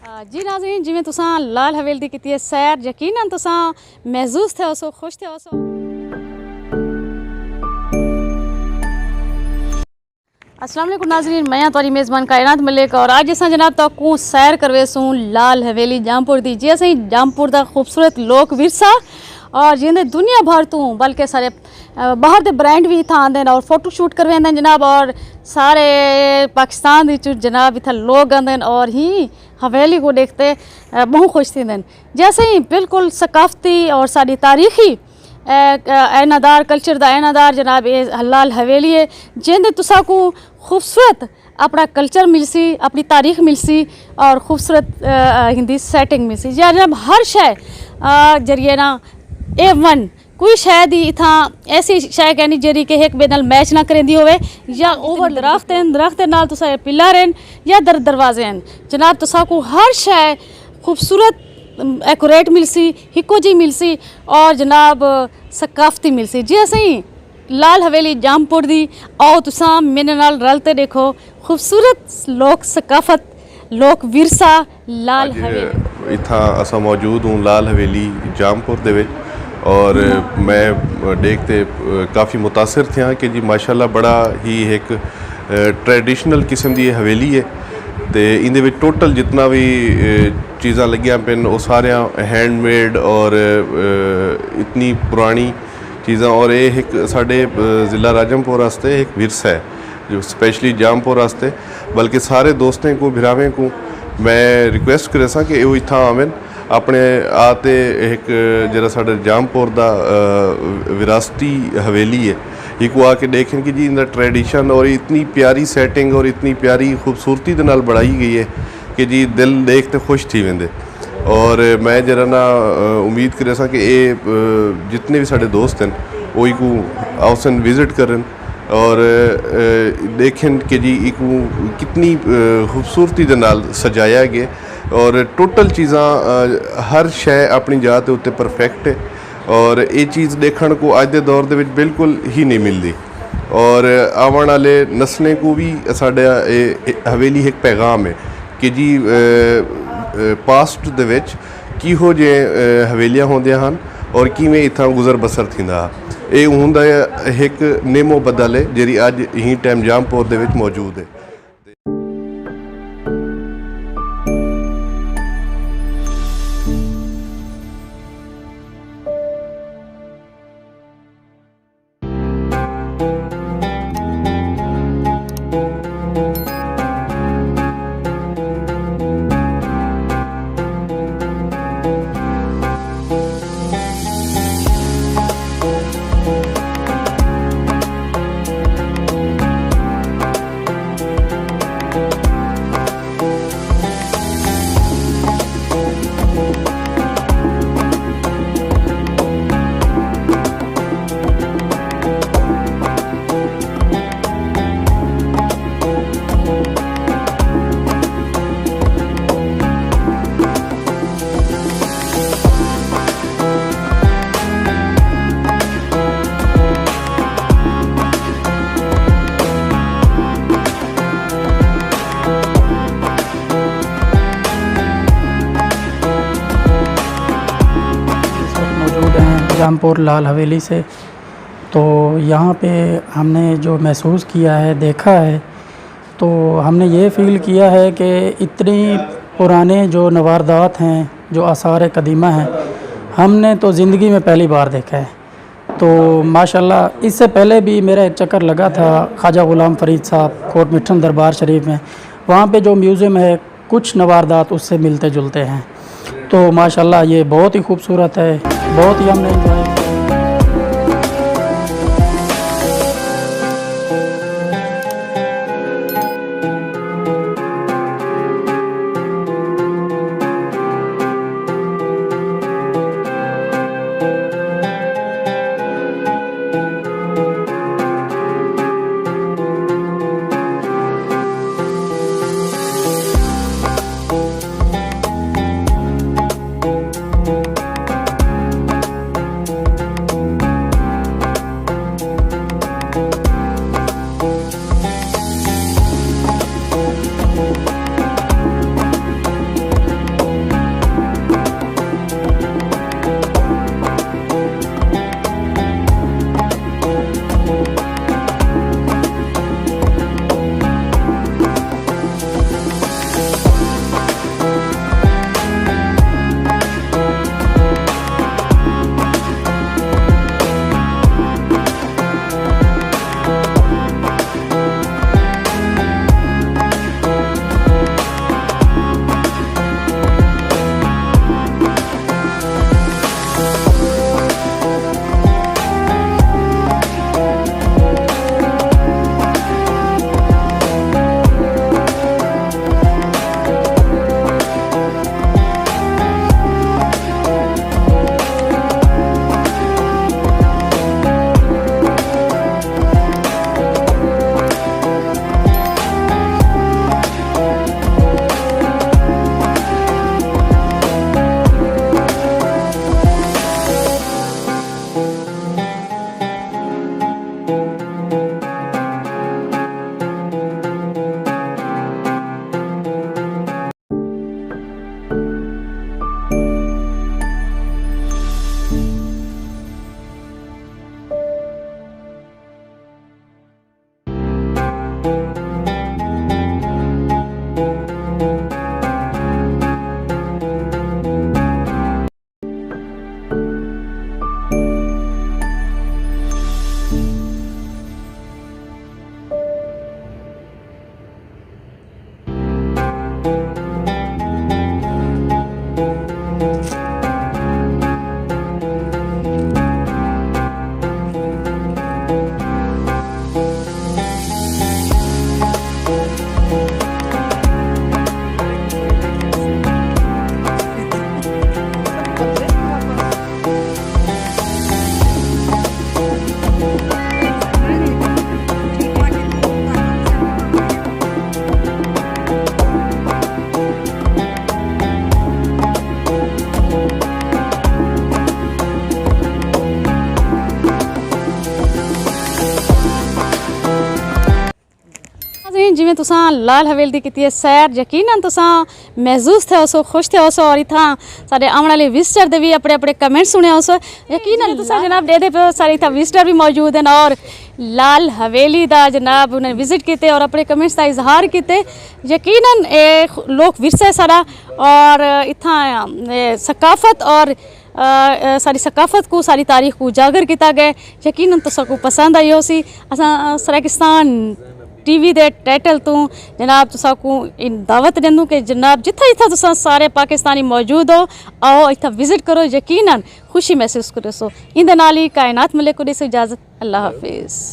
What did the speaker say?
जी नाज़रीन, जिमें तुसां लाल हवेली दी कीती है सैर, यकीनन तुसां महसूस थे सो खुश थे सो। अस्सलाम वालेकुम नाज़रीन, मैं तुहारी मेज़बान कायनात मलिक और अज असां जनाब तक सैर करवेसूं लाल हवेली जामपुर दी। जी असीं जामपुर दा खूबसूरत लोक विरसा और जिंदे दुनिया भर तो बल्कि सारे बाहर के ब्रांड भी इतना आते हैं और फोटो शूट करवाते हैं जनाब। और सारे पाकिस्तान विच जनाब इतना लोग आते हैं और ही हवेली को देखते बहुत खुश थी। जैसे ही बिल्कुल सकाफती और साड़ी तारीखी ऐनादार कल्चर का ऐनादार जनाब ये लाल हवेली है जिंदे तुसा को खूबसूरत अपना कल्चर मिलसी, अपनी तारीख मिलसी और खूबसूरत हिंदी सेटिंग मिलसी। जनाब हर शय जरिए ना A1 कोई शायद ही इतना ऐसी शय कहनी जेरी के एक बेनल मैच ना करेंदी होवे या ओवर दरख्त हैं, दरख्त नाल तुसा पिलर हैं या दरवाजे हैं जनाब तुसा को हर शय खूबसूरत एक्यूरेट मिलसी, हिको जी मिलसी और जनाब सकाफती मिलसी। जी असीं लाल हवेली जामपुर दी आओ तुसा मेरे नाल रलते देखो खूबसूरत लोक सकाफत लोक विरसा लाल हवेली। इत्थां असां मौजूद हूँ लाल हवेली जामपुर दे विच और मैं देखते काफ़ी मुतासिर थे कि जी माशाल्लाह बड़ा ही एक ट्रेडिशनल किस्म की हवेली है। तो इंदे विच टोटल जितना भी चीज़ां लगियां पेन वो सारियां हैंडमेड और इतनी पुरानी चीज़ां और ये एक साढ़े ज़िला राजमपुर वास्ते एक विरसा है जो स्पेशली जामपुर वास्ते। बल्कि सारे दोस्तें को भिरावें को मैं रिक्वेस्ट करे सा कि वो इत्थां आवें अपने आते एक जरा साढ़े जामपुर दा विरासती हवेली है एक वो आके देखें कि जी इनका ट्रेडिशन और इतनी प्यारी सेटिंग और इतनी प्यारी खूबसूरती दे नाल बढ़ाई गई है कि जी दिल देखते खुश थी वेंदे। और मैं जरा ना उम्मीद करे सा कि ये जितने भी साढ़े दोस्त हैं वो को आवसन विजिट करें और देखें कि जी एक कितनी खूबसूरती दे नाल सजाया गया और टोटल चीज़ा हर शय अपनी जगह के उत्ते परफेक्ट है और ये चीज़ देखने को अज के दौर दे विच बिल्कुल ही नहीं मिलती। और आने वाले नस्लें को भी साढ़े हवेली एक पैगाम है कि जी पास्ट दे विच किहो जे हवेलियां होंदियां हन और किवें इत्थां गुजर बसर थींदा ये हुंदा एक नेमो बदल है जिहड़ी अज ही टाइम जामपुर दे विच मौजूद है। जामपुर लाल हवेली से तो यहाँ पे हमने जो महसूस किया है देखा है तो हमने ये फ़ील किया है कि इतनी पुराने जो नवारदात हैं जो आसार कदीमा हैं हमने तो ज़िंदगी में पहली बार देखा है। तो माशाल्लाह इससे पहले भी मेरा एक चक्कर लगा था ख्वाजा ग़ुलाम फ़रीद साहब कोट मिठन दरबार शरीफ में, वहाँ पे जो म्यूज़ियम है कुछ नवारदात उससे मिलते जुलते हैं। तो माशाल्लाह ये बहुत ही खूबसूरत है, बहुत ही हमने एंजॉय किया। जिवें तुसां लाल हवेली दी कीती है सैर यकीनन तुसां महसूस थे हो खुश थे हो और इत्थां साढ़े आने वाले विजिटर दे भी अपने अपने कमेंट सुने हो यकीनन तुसां जनाब दे पे सारे इत्थां विजिटर भी मौजूद हैं और लाल हवेली दा जनाब उन्हें विजिट किते और अपने कमेंट्स का इजहार किते यकीनन लोक विरसा है सारा और इत्थां सकाफत और सारी सकाफत को सारी तारीख को उजागर किया गया यकीनन तुसां को पसंद आई होसी असां सराकिस्तान टीवी दे टाइटल तो जनाब तुसां को इन दावत देंदू कि जनाब जिथे जिथे तुसां सारे पाकिस्तानी मौजूद हो आओ इतना विजिट करो यकीनन खुशी महसूस करो सो इंदे नाल ही कायनात मलिक को दी इजाज़त अल्लाह हाफिज़।